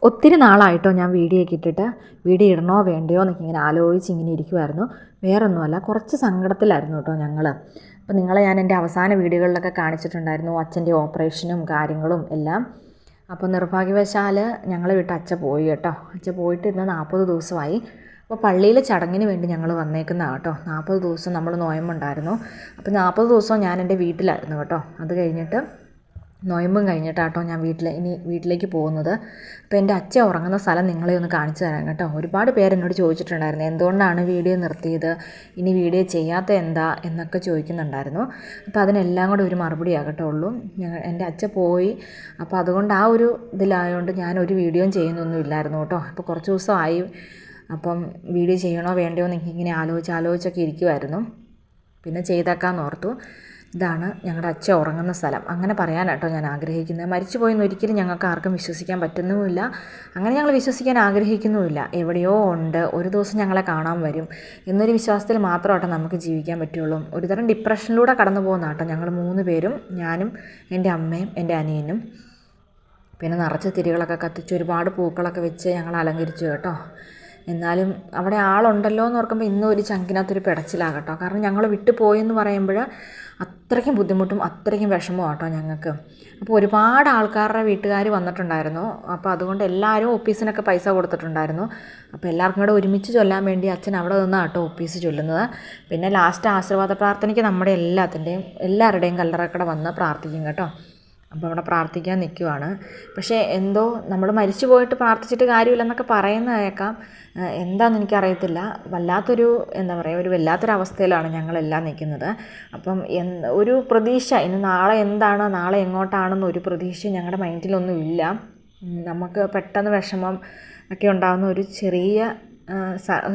ഒത്തിരി നാളായിട്ടോ ഞാൻ വീഡിയോ ഒക്കെ ഇട്ടിട്ട് വീഡിയോ ഇടണോ വേണ്ടയോ എന്നൊക്കെ ഇങ്ങനെ ആലോചിച്ച് ഇങ്ങനെ ഇരിക്കുമായിരുന്നു. വേറൊന്നുമല്ല, കുറച്ച് സങ്കടത്തിലായിരുന്നു കേട്ടോ ഞങ്ങൾ. അപ്പോൾ നിങ്ങളെ ഞാൻ എൻ്റെ അവസാന വീഡിയോകളിലൊക്കെ കാണിച്ചിട്ടുണ്ടായിരുന്നു അച്ഛൻ്റെ ഓപ്പറേഷനും കാര്യങ്ങളും എല്ലാം. അപ്പോൾ നിർഭാഗ്യവശാൽ ഞങ്ങളെ വിട്ട് അച്ഛൻ പോയി കേട്ടോ. അച്ഛൻ പോയിട്ട് ഇന്ന് 40 ദിവസമായി. അപ്പോൾ പള്ളിയിലെ ചടങ്ങിന് വേണ്ടി ഞങ്ങൾ വന്നേക്കുന്നതാണ് കേട്ടോ. 40 ദിവസം നമ്മൾ നോയമ്പുണ്ടായിരുന്നു. അപ്പോൾ 40 ദിവസവും ഞാൻ എൻ്റെ വീട്ടിലായിരുന്നു കേട്ടോ. അത് കഴിഞ്ഞിട്ട് നൊയമ്പും കഴിഞ്ഞിട്ടാട്ടോ ഞാൻ വീട്ടിലേക്ക് പോകുന്നത്. അപ്പോൾ എൻ്റെ അച്ഛൻ ഉറങ്ങുന്ന സ്ഥലം നിങ്ങളെ ഒന്ന് കാണിച്ചു തരാം കേട്ടോ. ഒരുപാട് പേരെന്നോട് ചോദിച്ചിട്ടുണ്ടായിരുന്നു എന്തുകൊണ്ടാണ് വീഡിയോ നിർത്തിയത്, ഇനി വീഡിയോ ചെയ്യാത്ത എന്താ എന്നൊക്കെ ചോദിക്കുന്നുണ്ടായിരുന്നു. അപ്പോൾ അതിനെല്ലാം കൂടെ ഒരു മറുപടി ആകട്ടെ ഉള്ളൂ. എൻ്റെ അച്ഛൻ പോയി. അപ്പോൾ അതുകൊണ്ട് ആ ഒരു ഇതിലായതുകൊണ്ട് ഞാനൊരു വീഡിയോയും ചെയ്യുന്നൊന്നും ഇല്ലായിരുന്നു കേട്ടോ. അപ്പോൾ കുറച്ച് ദിവസമായി. അപ്പം വീഡിയോ ചെയ്യണോ വേണ്ടയോ എന്ന് ഇങ്ങനെ ആലോചിച്ചൊക്കെ ഇരിക്കുമായിരുന്നു. പിന്നെ ചെയ്തേക്കാമെന്ന് ഓർത്തു. ഇതാണ് ഞങ്ങളുടെ അച്ഛൻ ഉറങ്ങുന്ന സ്ഥലം. അങ്ങനെ പറയാനാട്ടോ ഞാൻ ആഗ്രഹിക്കുന്നത്. മരിച്ചു പോയെന്ന് ഒരിക്കലും ഞങ്ങൾക്ക് ആർക്കും വിശ്വസിക്കാൻ പറ്റുന്നുമില്ല. അങ്ങനെ ഞങ്ങൾ വിശ്വസിക്കാൻ ആഗ്രഹിക്കുന്നുമില്ല. എവിടെയോ ഉണ്ട്, ഒരു ദിവസം ഞങ്ങളെ കാണാൻ വരും എന്നൊരു വിശ്വാസത്തിൽ മാത്രമാട്ടോ നമുക്ക് ജീവിക്കാൻ പറ്റുള്ളൂ. ഒരുതരം ഡിപ്രഷനിലൂടെ കടന്നു പോകുന്ന കേട്ടോ ഞങ്ങൾ 3 പേരും, ഞാനും എൻ്റെ അമ്മയും എൻ്റെ അനിയനും. പിന്നെ നിറച്ച് തിരികളൊക്കെ കത്തിച്ച് ഒരുപാട് പൂക്കളൊക്കെ വെച്ച് ഞങ്ങൾ അലങ്കരിച്ചു കേട്ടോ. എന്നാലും അവിടെ ആളുണ്ടല്ലോ എന്ന് ഓർക്കുമ്പോൾ ഇന്നും ഒരു ചങ്കിനകത്തൊരു പിടച്ചിലാകട്ടോ. കാരണം ഞങ്ങൾ വിട്ടു പോയെന്ന് പറയുമ്പോൾ അത്രയ്ക്കും ബുദ്ധിമുട്ടും അത്രയ്ക്കും വിഷമവും കേട്ടോ ഞങ്ങൾക്ക്. അപ്പോൾ ഒരുപാട് ആൾക്കാരുടെ വീട്ടുകാർ വന്നിട്ടുണ്ടായിരുന്നു. അപ്പോൾ അതുകൊണ്ട് എല്ലാവരും ഒപ്പീസിനൊക്കെ പൈസ കൊടുത്തിട്ടുണ്ടായിരുന്നു. അപ്പോൾ എല്ലാവർക്കും കൂടെ ഒരുമിച്ച് ചൊല്ലാൻ വേണ്ടി അച്ഛൻ അവിടെ നിന്നാണ് കേട്ടോ ഒപ്പീസ് ചൊല്ലുന്നത്. പിന്നെ ലാസ്റ്റ് ആശീർവാദ പ്രാർത്ഥനയ്ക്ക് നമ്മുടെ എല്ലാവരുടെയും കല്ലറക്കട വന്ന് പ്രാർത്ഥിക്കും കേട്ടോ. അപ്പോൾ അവിടെ പ്രാർത്ഥിക്കാൻ നിൽക്കുവാണ്. പക്ഷേ എന്തോ നമ്മൾ മരിച്ചു പോയിട്ട് പ്രാർത്ഥിച്ചിട്ട് കാര്യമില്ലെന്നൊക്കെ പറയുന്നത് കേൾക്കാം. എന്താണെന്ന് എനിക്കറിയത്തില്ല. വല്ലാത്തൊരു വല്ലാത്തൊരവസ്ഥയിലാണ് ഞങ്ങളെല്ലാം നിൽക്കുന്നത്. അപ്പം ഒരു പ്രതീക്ഷ, ഇനി നാളെ എന്താണ്, നാളെ എങ്ങോട്ടാണെന്ന് ഒരു പ്രതീക്ഷ ഞങ്ങളുടെ മൈൻഡിലൊന്നും ഇല്ല. നമുക്ക് പെട്ടെന്ന് വിഷമം ഒക്കെ ഉണ്ടാകുന്ന ഒരു ചെറിയ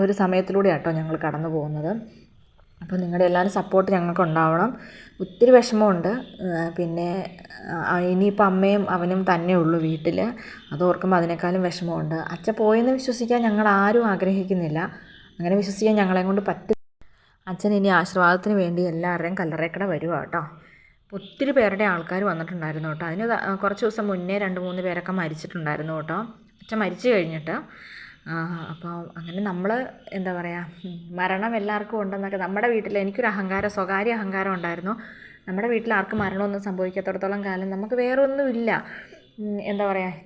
ഒരു സമയത്തിലൂടെ കേട്ടോ ഞങ്ങൾ കടന്നു പോകുന്നത്. അപ്പോൾ നിങ്ങളുടെ എല്ലാവരും സപ്പോർട്ട് ഞങ്ങൾക്ക് ഉണ്ടാവണം. ഒത്തിരി വിഷമമുണ്ട്. പിന്നെ ഇനിയിപ്പോൾ അമ്മയും അവനും തന്നെ ഉള്ളൂ വീട്ടിൽ. അത് ഓർക്കുമ്പോൾ അതിനേക്കാളും വിഷമമുണ്ട്. അച്ഛൻ പോയെന്ന് വിശ്വസിക്കാൻ ഞങ്ങൾ ആരും ആഗ്രഹിക്കുന്നില്ല. അങ്ങനെ വിശ്വസിക്കാൻ ഞങ്ങളെ കൊണ്ട് പറ്റും. അച്ഛൻ ഇനി ആശീർവാദത്തിന് വേണ്ടി എല്ലാവരുടെയും കല്ലറക്കട വരുക കേട്ടോ. ഒത്തിരി പേരുടെ ആൾക്കാർ വന്നിട്ടുണ്ടായിരുന്നു കേട്ടോ. അതിന് കുറച്ച് ദിവസം മുന്നേ 2-3 പേരൊക്കെ മരിച്ചിട്ടുണ്ടായിരുന്നു കേട്ടോ. അച്ഛൻ മരിച്ചു കഴിഞ്ഞിട്ട്. അപ്പോൾ അങ്ങനെ നമ്മൾ മരണം എല്ലാവർക്കും ഉണ്ടെന്നൊക്കെ നമ്മുടെ വീട്ടിൽ എനിക്കൊരു സ്വകാര്യ അഹങ്കാരം ഉണ്ടായിരുന്നു. നമ്മുടെ വീട്ടിൽ ആർക്കും മരണമൊന്നും സംഭവിക്കാത്തടത്തോളം കാലം നമുക്ക് വേറെ ഒന്നുമില്ല.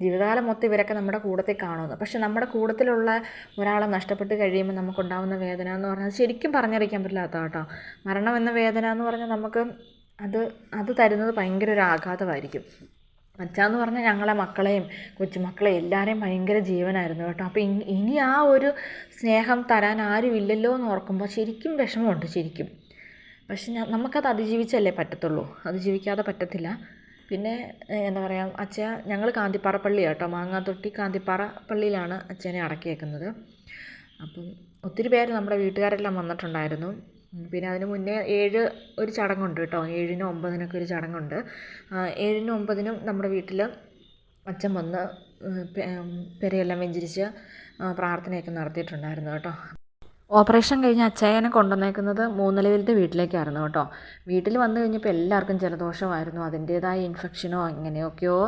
ജീവിതകാലം മൊത്തം ഇവരൊക്കെ നമ്മുടെ കൂടത്തിൽ കാണുമെന്ന്. പക്ഷെ നമ്മുടെ കൂടത്തിലുള്ള ഒരാളെ നഷ്ടപ്പെട്ട് കഴിയുമ്പോൾ നമുക്കുണ്ടാകുന്ന വേദന എന്ന് പറഞ്ഞാൽ ശരിക്കും പറഞ്ഞറിയിക്കാൻ പറ്റില്ലാത്ത കേട്ടോ. മരണം എന്ന വേദന എന്ന് പറഞ്ഞാൽ നമുക്ക് അത് തരുന്നത് ഭയങ്കര ഒരു ആഘാതമായിരിക്കും. അച്ഛാന്ന് പറഞ്ഞാൽ ഞങ്ങളെ മക്കളെയും കൊച്ചുമക്കളെയും എല്ലാവരെയും ഭയങ്കര ജീവനായിരുന്നു കേട്ടോ. അപ്പോൾ ഇനി ആ ഒരു സ്നേഹം തരാൻ ആരും ഇല്ലല്ലോ എന്ന് ഓർക്കുമ്പോൾ ശരിക്കും വിഷമമുണ്ട് ശരിക്കും. പക്ഷെ നമുക്കത് അതിജീവിച്ചല്ലേ പറ്റത്തുള്ളൂ. അതിജീവിക്കാതെ പറ്റത്തില്ല. പിന്നെ അച്ഛൻ ഞങ്ങൾ കാന്തിപ്പാറ പള്ളി കേട്ടോ, മാങ്ങാത്തൊട്ടി കാന്തിപ്പാറ പള്ളിയിലാണ് അച്ഛനെ അടക്കിയേക്കുന്നത്. അപ്പം ഒത്തിരി പേര് നമ്മുടെ വീട്ടുകാരെല്ലാം വന്നിട്ടുണ്ടായിരുന്നു. പിന്നെ അതിന് മുന്നേ ഒരു ചടങ്ങുണ്ട് കേട്ടോ. 7-നും 9-നൊക്കെ ഒരു ചടങ്ങുണ്ട്. 7-നും 9-നും നമ്മുടെ വീട്ടിൽ അച്ഛൻ വന്ന് പെരയെല്ലാം വെഞ്ചരിച്ച് പ്രാർത്ഥനയൊക്കെ നടത്തിയിട്ടുണ്ടായിരുന്നു കേട്ടോ. ഓപ്പറേഷൻ കഴിഞ്ഞ് അച്ചായനെ കൊണ്ടുവന്നേക്കുന്നത് മൂന്നലവിലത്തെ വീട്ടിലേക്കായിരുന്നു കേട്ടോ. വീട്ടിൽ വന്നു കഴിഞ്ഞപ്പോൾ എല്ലാവർക്കും ജലദോഷമായിരുന്നു. അതിൻ്റേതായ ഇൻഫെക്ഷനോ എങ്ങനെയൊക്കെയോ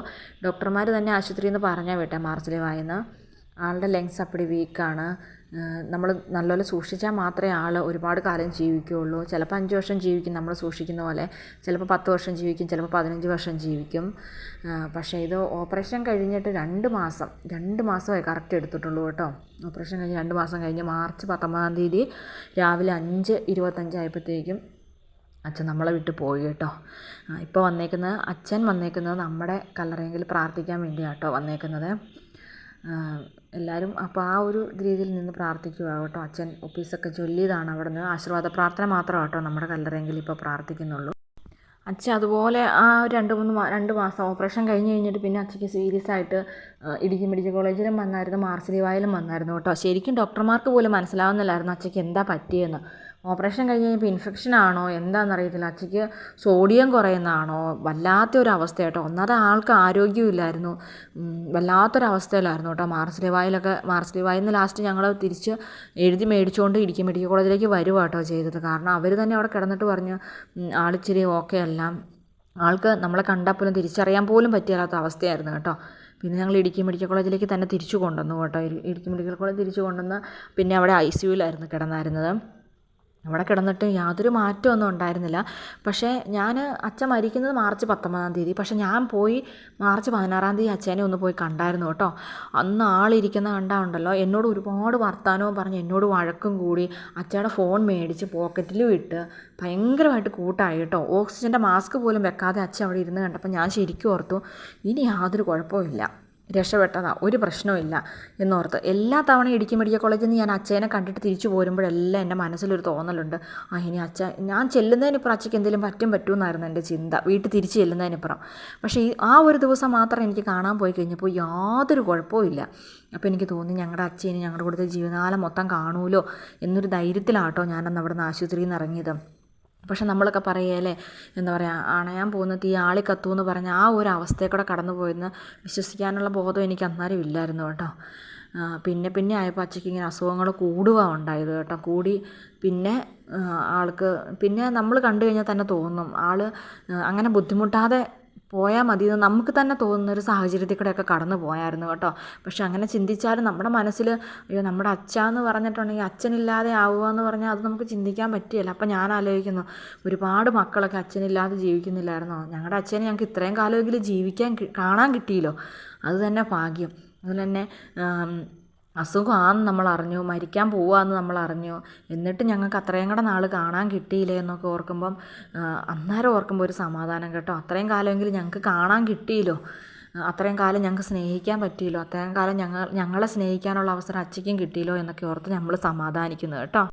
ഡോക്ടർമാർ തന്നെ ആശുപത്രിയിൽ നിന്ന് പറഞ്ഞാൽ വിട്ടെ മാർച്ചിൽ വായിന്ന്. ആളുടെ ലങ്സ് അപ്പടി വീക്കാണ്. നമ്മൾ നല്ലപോലെ സൂക്ഷിച്ചാൽ മാത്രമേ ആൾ ഒരുപാട് കാലം ജീവിക്കുകയുള്ളൂ. ചിലപ്പോൾ 5 വർഷം ജീവിക്കും നമ്മൾ സൂക്ഷിക്കുന്ന പോലെ, ചിലപ്പോൾ 10 വർഷം ജീവിക്കും, ചിലപ്പോൾ 15 വർഷം ജീവിക്കും. പക്ഷേ ഇത് ഓപ്പറേഷൻ കഴിഞ്ഞിട്ട് 2 മാസമേ കറക്റ്റ് എടുത്തിട്ടുള്ളൂ കേട്ടോ. ഓപ്പറേഷൻ കഴിഞ്ഞ് 2 മാസം കഴിഞ്ഞ് മാർച്ച് 19-ാം തീയതി രാവിലെ 5:25 ആയപ്പോഴത്തേക്കും അച്ഛൻ നമ്മളെ വിട്ട് പോയി കേട്ടോ. ഇപ്പോൾ അച്ഛൻ വന്നേക്കുന്നത് നമ്മുടെ കല്ലറയെങ്കിൽ പ്രാർത്ഥിക്കാൻ വേണ്ടിയാണ് കേട്ടോ വന്നേക്കുന്നത്. എല്ലാവരും അപ്പോൾ ആ ഒരു രീതിയിൽ നിന്ന് പ്രാർത്ഥിക്കുക കേട്ടോ. അച്ഛൻ ഒപ്പീസൊക്കെ ചൊല്ലിയതാണ് അവിടെ നിന്ന്. ആശീർവാദ പ്രാർത്ഥന മാത്രമാണ് കേട്ടോ നമ്മുടെ കല്ലറയെങ്കിൽ ഇപ്പോൾ പ്രാർത്ഥിക്കുന്നുള്ളൂ. അച്ഛൻ അതുപോലെ ആ 2 മാസം ഓപ്പറേഷൻ കഴിഞ്ഞിട്ട് പിന്നെ അച്ഛയ്ക്ക് സീരിയസ് ആയിട്ട് ഇടുക്കി മെഡിക്കൽ കോളേജിലും വന്നായിരുന്നു, മാർസിലിവായിലും വന്നായിരുന്നു കേട്ടോ. ശരിക്കും ഡോക്ടർമാർക്ക് പോലും മനസ്സിലാവുന്നില്ലായിരുന്നു അച്ഛയ്ക്ക് എന്താ പറ്റിയെന്ന്. ഓപ്പറേഷൻ കഴിഞ്ഞ് കഴിഞ്ഞപ്പോൾ ഇൻഫെക്ഷൻ ആണോ എന്താണെന്നറിയത്തില്ല. അച്ഛയ്ക്ക് സോഡിയം കുറയുന്നതാണോ, വല്ലാത്തൊരവസ്ഥ കേട്ടോ. ഒന്നാമത് ആൾക്ക് ആരോഗ്യമില്ലായിരുന്നു. വല്ലാത്തൊരവസ്ഥയിലായിരുന്നു കേട്ടോ. മാർസിലിവായിൽ നിന്ന് ലാസ്റ്റ് ഞങ്ങൾ തിരിച്ച് എഴുതി മേടിച്ചുകൊണ്ട് ഇടുക്കി മെഡിക്കൽ കോളേജിലേക്ക് വരുക കേട്ടോ ചെയ്തത്. കാരണം അവർ തന്നെ അവിടെ കിടന്നിട്ട് പറഞ്ഞു ആളിച്ചിരി ഓക്കെ അല്ല, ആൾക്ക് നമ്മളെ കണ്ടാൽ പോലും തിരിച്ചറിയാൻ പോലും പറ്റില്ലാത്ത അവസ്ഥയായിരുന്നു കേട്ടോ. പിന്നെ ഞങ്ങൾ ഇടുക്കി മെഡിക്കൽ കോളേജിലേക്ക് തന്നെ തിരിച്ചു കൊണ്ടുവന്നു കേട്ടോ. ഇടുക്കി മെഡിക്കൽ കോളേജ് തിരിച്ചു കൊണ്ടുവന്ന് പിന്നെ അവിടെ ICUവിലായിരുന്നു കിടന്നായിരുന്നത്. അവിടെ കിടന്നിട്ട് യാതൊരു മാറ്റമൊന്നും ഉണ്ടായിരുന്നില്ല. പക്ഷേ അച്ഛൻ മരിക്കുന്നത് മാർച്ച് 19-ാം തീയതി. പക്ഷേ ഞാൻ പോയി മാർച്ച് 16-ാം തീയതി അച്ഛനെ ഒന്ന് പോയി കണ്ടായിരുന്നു കേട്ടോ. അന്ന് ആളിരിക്കുന്ന കണ്ടാണ്ടല്ലോ, എന്നോട് ഒരുപാട് വർത്തമാനവും പറഞ്ഞ് എന്നോട് വഴക്കും കൂടി. അച്ഛയുടെ ഫോൺ മേടിച്ച് പോക്കറ്റിലും ഇട്ട് ഭയങ്കരമായിട്ട് കൂട്ടായി കേട്ടോ. ഓക്സിജൻ്റെ മാസ്ക് പോലും വെക്കാതെ അച്ഛൻ അവിടെ ഇരുന്ന് കണ്ടപ്പോൾ ഞാൻ ശരിക്കും ഓർത്തു, ഇനി യാതൊരു കുഴപ്പമില്ല, രക്ഷപ്പെട്ടതാ, ഒരു പ്രശ്നമില്ല എന്നോർത്ത്. എല്ലാ തവണ ഇടുക്കി മെഡിക്കൽ കോളേജിൽ നിന്ന് ഞാൻ അച്ഛനെ കണ്ടിട്ട് തിരിച്ചു പോരുമ്പോഴെല്ലാം എൻ്റെ മനസ്സിലൊരു തോന്നലുണ്ട്, ഇനി ഞാൻ ചെല്ലുന്നതിനിപ്പുറം അച്ഛയ്ക്ക് എന്തെങ്കിലും പറ്റുമെന്നായിരുന്നു എൻ്റെ ചിന്ത, വീട്ടിൽ തിരിച്ച് ചെല്ലുന്നതിനിപ്പുറം. പക്ഷേ ആ ഒരു ദിവസം മാത്രം എനിക്ക് കാണാൻ പോയി കഴിഞ്ഞപ്പോൾ യാതൊരു കുഴപ്പമില്ല. അപ്പോൾ എനിക്ക് തോന്നി ഞങ്ങളുടെ അച്ഛനെ ഞങ്ങളുടെ കൂടെ ജീവിതകാലം മൊത്തം കാണുമല്ലോ എന്നൊരു ധൈര്യത്തിലാട്ടോ ഞാനന്ന് അവിടെ നിന്ന് ആശുപത്രിയിൽ നിന്ന് ഇറങ്ങിയത്. പക്ഷെ നമ്മളൊക്കെ പറയുകയല്ലേ, എന്താ പറയുക, അണയാൻ പോകുന്ന തീ ആളി കത്തുമെന്ന് പറഞ്ഞ ആ ഒരു അവസ്ഥയിൽ കൂടെ കടന്നു പോയെന്ന് വിശ്വസിക്കാനുള്ള ബോധം എനിക്ക് അന്നേരം ഇല്ലായിരുന്നു കേട്ടോ. പിന്നെ ആയപ്പോൾ അച്ഛയ്ക്ക് ഇങ്ങനെ അസുഖങ്ങൾ കൂടുക ഉണ്ടായത് കേട്ടോ. കൂടി പിന്നെ ആൾക്ക് പിന്നെ നമ്മൾ കണ്ടു കഴിഞ്ഞാൽ തന്നെ തോന്നും ആൾ അങ്ങനെ ബുദ്ധിമുട്ടാതെ പോയാൽ മതി എന്ന് നമുക്ക് തന്നെ തോന്നുന്നൊരു സാഹചര്യത്തിൽ കൂടെയൊക്കെ കടന്നു പോയായിരുന്നു കേട്ടോ. പക്ഷെ അങ്ങനെ ചിന്തിച്ചാലും നമ്മുടെ മനസ്സിൽ അയ്യോ നമ്മുടെ അച്ഛാന്ന് പറഞ്ഞിട്ടുണ്ടെങ്കിൽ അച്ഛനില്ലാതെ ആവുക എന്ന് പറഞ്ഞാൽ അത് നമുക്ക് ചിന്തിക്കാൻ പറ്റിയല്ല. അപ്പം ഞാൻ ആലോചിക്കുന്നു, ഒരുപാട് മക്കളൊക്കെ അച്ഛനില്ലാതെ ജീവിക്കുന്നില്ലായിരുന്നോ? ഞങ്ങളുടെ അച്ഛനെ ഞങ്ങൾക്ക് ഇത്രയും കാലമെങ്കിലും കാണാൻ കിട്ടിയല്ലോ, അത് തന്നെ ഭാഗ്യം. അതുപോലെ തന്നെ അസുഖമാണെന്ന് നമ്മൾ അറിഞ്ഞു, മരിക്കാൻ പോവാന്ന് നമ്മൾ അറിഞ്ഞു, എന്നിട്ട് ഞങ്ങൾക്ക് അത്രയും കൂടെ നാൾ കാണാൻ കിട്ടിയില്ലേ എന്നൊക്കെ ഓർക്കുമ്പം അന്നേരം ഓർക്കുമ്പോൾ ഒരു സമാധാനം കേട്ടോ. അത്രയും കാലമെങ്കിലും ഞങ്ങൾക്ക് കാണാൻ കിട്ടിയല്ലോ, അത്രയും കാലം ഞങ്ങൾക്ക് സ്നേഹിക്കാൻ പറ്റിയല്ലോ, അത്രയും കാലം ഞങ്ങളെ സ്നേഹിക്കാനുള്ള അവസരം അച്ഛയ്ക്കും കിട്ടിയല്ലോ എന്നൊക്കെ ഓർത്ത് നമ്മൾ സമാധാനിക്കുന്നു കേട്ടോ.